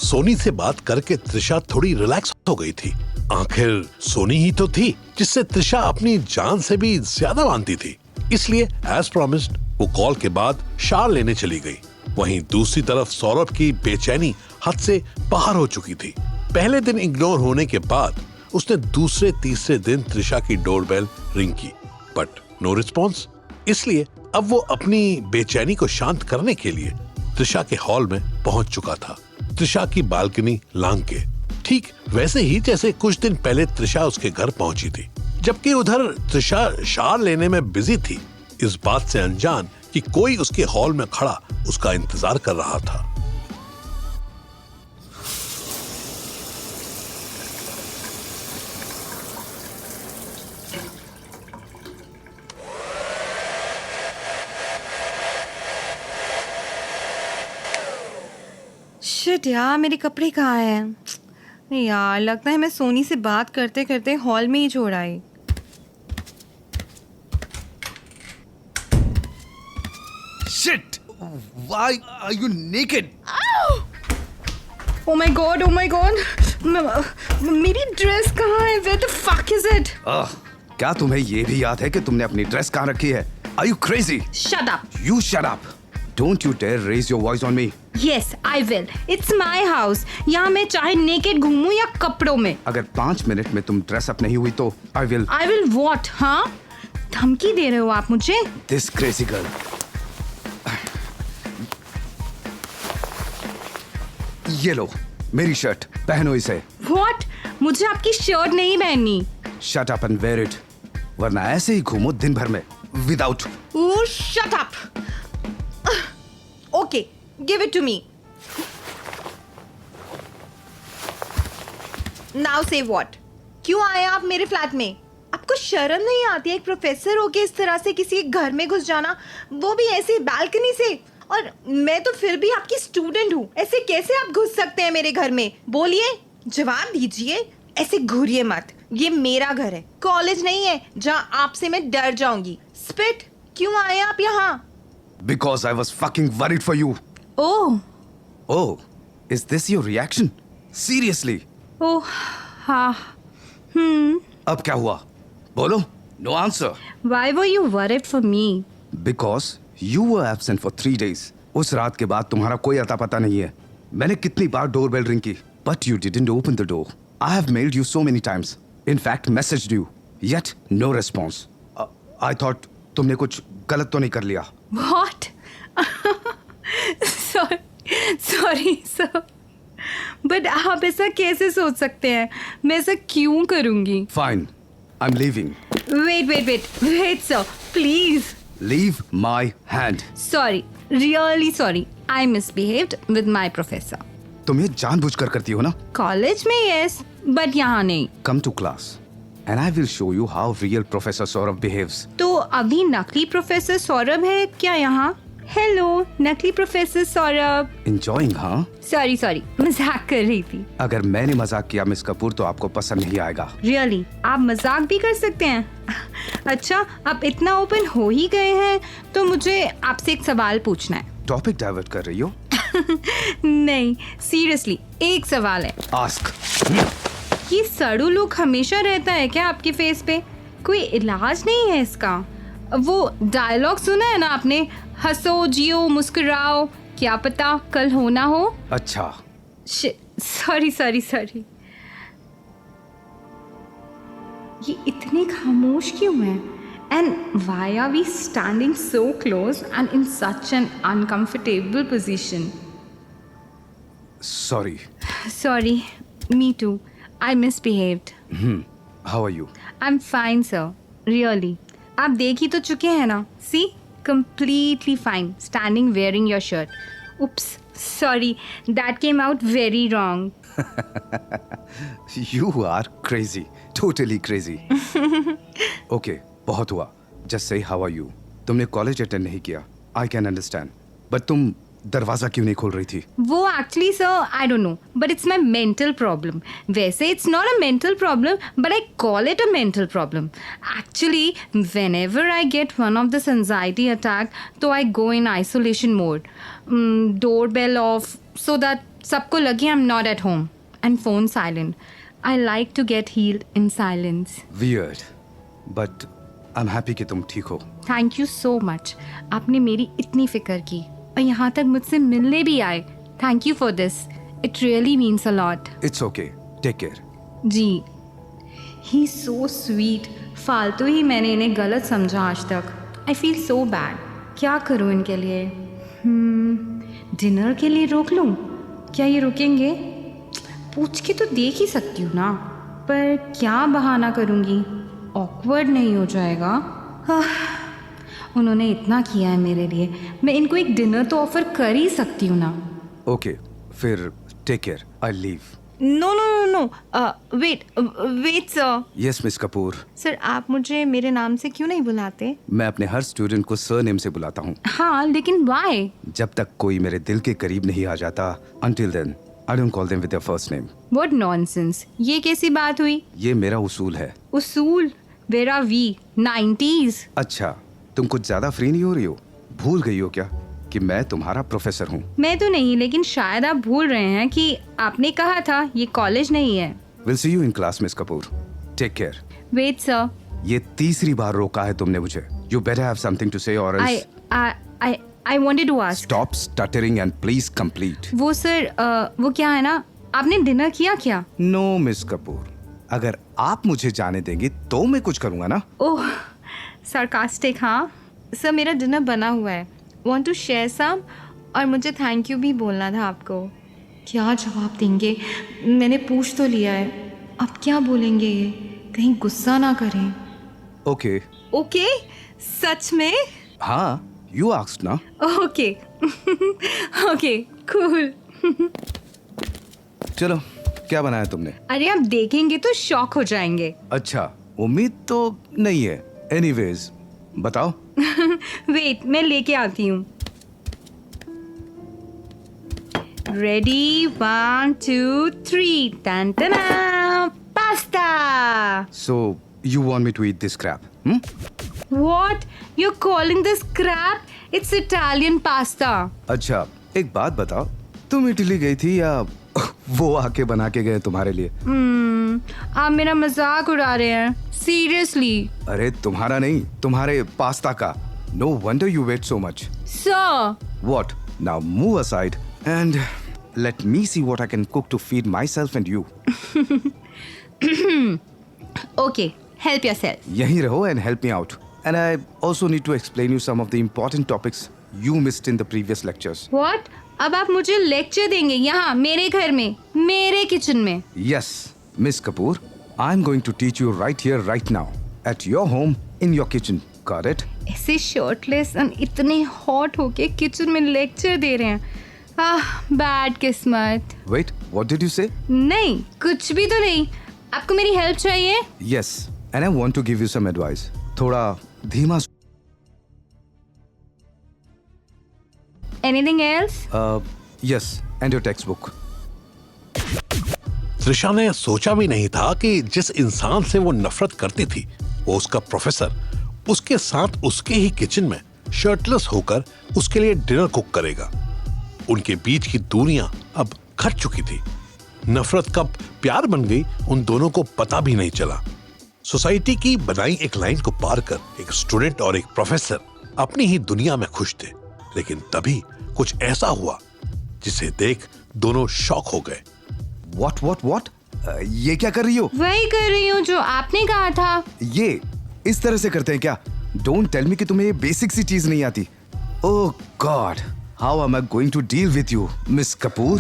सोनी से बात करके त्रिशा थोड़ी रिलैक्स हो गई थी। आखिर सोनी ही तो थी जिससे त्रिशा अपनी जान से भी ज्यादा मानती थी। इसलिए एज प्रॉमिस्ड वो कॉल के बाद शार लेने चली गई। वहीं दूसरी तरफ सौरभ की बेचैनी हद से बाहर हो चुकी थी। पहले दिन इग्नोर होने के बाद उसने दूसरे तीसरे दिन त्रिशा की डोरबेल रिंग की, बट नो रिस्पॉन्स। इसलिए अब वो अपनी बेचैनी को शांत करने के लिए त्रिशा के हॉल में पहुंच चुका था, त्रिशा की बालकनी लांग के, ठीक वैसे ही जैसे कुछ दिन पहले त्रिशा उसके घर पहुंची थी। जबकि उधर त्रिशा शार लेने में बिजी थी, इस बात से अनजान कि कोई उसके हॉल में खड़ा उसका इंतजार कर रहा था। शिट यार, मेरे कपड़े कहाँ हैं? नहीं यार, लगता है मैं सोनी से बात करते करते हॉल में ही छोड़ आई। Shit! Why are you naked? Oh my god, oh my god! मेरी ड्रेस कहाँ है? Where the fuck is it? क्या तुम्हें ये भी याद है कि तुमने अपनी ड्रेस कहाँ रखी है? Are you crazy? Shut up! You shut up! Don't you dare raise your voice on me. Yes, I will. It's my house. यहाँ मैं चाहे नेकेड घूमूं या कपड़ों में। अगर 5 मिनट में तुम ड्रेस अप नहीं हुई तो I will. I will what? हाँ? धमकी दे रहे हो आप मुझे? This crazy girl. ये लो, मेरी शर्ट, पहनो इसे। What? मुझे आपकी शर्ट नहीं पहननी। Shut up and wear it. वरना ऐसे ही घूमो दिन भर में without. Oh, shut up. Okay, give it to me. Now say what? क्यों आए आप मेरे फ्लैट में? आपको शर्म नहीं आती है एक प्रोफेसर होके इस तरह से किसी के घर में घुस जाना, वो भी ऐसे बालकनी से? और मैं तो फिर भी आपकी स्टूडेंट हूँ, ऐसे कैसे आप घुस सकते हैं मेरे घर में? बोलिए, जवाब दीजिए, ऐसे घूरिए मत। ये मेरा घर है, कॉलेज नहीं है जहाँ आपसे मैं डर जाऊंगी। स्पिट, क्यों आए आप यहाँ? Because I was fucking worried for you. Oh. Oh, is this your reaction? Seriously? Oh, हाँ. अब क्या हुआ? बोलो. No answer. Why were you worried for me? Because you were absent for 3 days. उस रात के बाद तुम्हारा कोई अता पता नहीं है. मैंने कितनी बार डोरबेल रिंग की, but you didn't open the door. I have mailed you so many times. In fact, messaged you. Yet no response. I thought तुमने कुछ गलत तो नहीं कर लिया. What? Sorry, sir. But आप ऐसा कैसे सोच सकते हैं? मैं ऐसा क्यों करूंगी? Fine. I'm leaving. Wait, sir. Please. Leave my hand. Sorry. Really sorry. I misbehaved with my professor. तुम ये जानबूझकर करती हो ना? कॉलेज में yes, but यहाँ नहीं. Come to class. And I will show you how real Professor Saurabh behaves. तो अभी नकली प्रोफेसर सौरभ है क्या यहाँ? हेलो, नकली प्रोफेसर सौरभ। Enjoying, हाँ? सॉरी, मजाक कर रही थी। अगर मैंने मजाक किया मिस कपूर तो आपको पसंद नहीं आएगा। Really? आप मजाक भी कर सकते हैं? अच्छा, आप इतना ओपन हो ही गए हैं तो मुझे आपसे एक सवाल पूछना है। टॉपिक डाइवर्ट कर रही हो? नहीं, सीरियसली एक सवाल है। Ask. ये सड़ू लुक हमेशा रहता है क्या आपके फेस पे? कोई इलाज नहीं है इसका? वो डायलॉग सुना है ना आपने, हंसो जियो मुस्कुराओ, क्या पता कल हो ना हो? अच्छा। सॉरी। ये इतने खामोश क्यों हैं? And why are we standing so close and in such an uncomfortable position? Sorry, me too. I misbehaved. How are you? I'm fine, sir. Really. आप देख ही तो चुके हैं ना? See? Completely fine. Standing wearing your shirt. Oops. Sorry. That came out very wrong. You are crazy. Totally crazy. Okay, बहुत हुआ. Just say how are you. तुमने college attend नहीं किया. I can understand. But तुम दरवाजा क्यों नहीं खोल रही थी? वो actually sir I don't know but it's my mental problem. वैसे it's not a mental problem but I call it a mental problem. Actually whenever I get one of this anxiety attack तो I go in isolation mode, doorbell off so that सबको लगे I am not at home and phone silent. I like to get healed in silence. Weird, but I am happy कि तुम ठीक हो. Thank you so much. आपने मेरी इतनी फिक्र की और यहाँ तक मुझसे मिलने भी आए. Thank you for this. It really means a lot. It's okay, take care. जी. He so sweet. फालतू ही मैंने इन्हें गलत समझा आज तक. I feel so bad. क्या करूँ इनके लिए? डिनर के लिए रोक लूँ? क्या ये रुकेंगे? पूछ के तो देख ही सकती हूँ ना, पर क्या बहाना करूँगी? ऑकवर्ड नहीं हो जाएगा? उन्होंने इतना किया है मेरे लिए, मैं इनको एक डिनर तो ऑफर कर ही सकती हूँ ना. ओके, फिर take care. I leave. No no no no, wait sir. Yes miss Kapoor. Sir आप मुझे मेरे नाम से क्यों नहीं बुलाते? मैं अपने हर स्टूडेंट को सर नेम से बुलाता हूँ. हाँ, लेकिन वाई? जब तक कोई मेरे दिल के करीब नहीं आ जाता, until then, I don't call them with their first name. What nonsense. ये कैसी बात हुई? ये मेरा उसूल है. उसूल? Where are we? 90s? अच्छा, तुम कुछ ज्यादा फ्री नहीं हो रही हो? भूल गई हो क्या कि मैं तुम्हारा प्रोफेसर हूँ? मैं तो नहीं, लेकिन शायद आप भूल रहे हैं कि आपने कहा था ये कॉलेज नहीं है. We'll see you in class, Miss Kapoor. Take care. Wait sir. ये तीसरी बार रोका है तुमने मुझे. You better have something to say or else. I wanted to ask. Stop stuttering and please complete. वो सर, वो क्या है ना, आपने डिनर किया क्या? No, Miss Kapoor. अगर आप मुझे जाने देंगी तो मैं कुछ करूँगा ना. ओह, sarcastic हाँ. सर मेरा डिनर बना हुआ है. Want to share some? और मुझे थैंक यू भी बोलना था आपको. क्या जवाब देंगे? मैंने पूछ तो लिया है, अब क्या बोलेंगे ये? कहीं गुस्सा ना करें. Okay. ओके, सच में? हाँ, you asked ना. ओके. Okay, cool. चलो, क्या बनाया तुमने? अरे आप देखेंगे तो शॉक हो जाएंगे. अच्छा, उम्मीद तो नहीं है. Anyways, बताओ. वेट, मैं लेके आती हूँ. रेडी, 1 2 3. टन टना, pasta. So, you want me to eat this crap? What? You're calling this crap? It's Italian pasta. अच्छा, एक बात बताओ. तुम इटली गई थी या वो आके बना के गए तुम्हारे लिए? आप मेरा मजाक उड़ा रहे हैं. Seriously. अरे तुम्हारा नहीं, तुम्हारे पास्ता का. No wonder you wait so much. Sir. What? Now move aside and let me see what I can cook to feed myself and you. Okay, help yourself. यहीं रहो and help me out. And I also need to explain you some of the important topics you missed in the previous lectures. What? अब आप मुझे lecture देंगे यहाँ मेरे घर में, मेरे किचन में? Yes, Miss Kapoor. I'm going to teach you right here, right now, at your home, in your kitchen. Got it? ऐसे शर्टलेस और इतने हॉट होके किचन में लेक्चर दे रहे हैं. बैड किस्मत. Wait, what did you say? नहीं, कुछ भी तो नहीं. आपको मेरी हेल्प चाहिए? Yes, and I want to give you some advice. थोड़ा धीमा. Anything else? Yes, and your textbook. Trisha ने सोचा भी नहीं था कि जिस इंसान से वो नफरत करती थी, वो उसका प्रोफेसर, उसके साथ उसके ही किचन में शर्टलेस होकर उसके लिए डिनर कुक करेगा. उनके बीच की दूरियां अब घट चुकी थी. नफरत कब प्यार बन गई, उन दोनों को पता भी नहीं चला. सोसाइटी की बनाई एक लाइन को पार कर एक स्टूडेंट और एक प्रोफेसर अपनी ही दुनिया में खुश थे. लेकिन तभी कुछ ऐसा हुआ जिसे देख दोनों शॉक हो गए. What? ये क्या कर रही हो? वही कर रही हूँ जो आपने कहा था. ये इस तरह से करते हैं क्या? Don't tell me कि तुम्हें ये बेसिक सी चीज नहीं आती. Oh God, how am I going to deal with you, Miss Kapoor?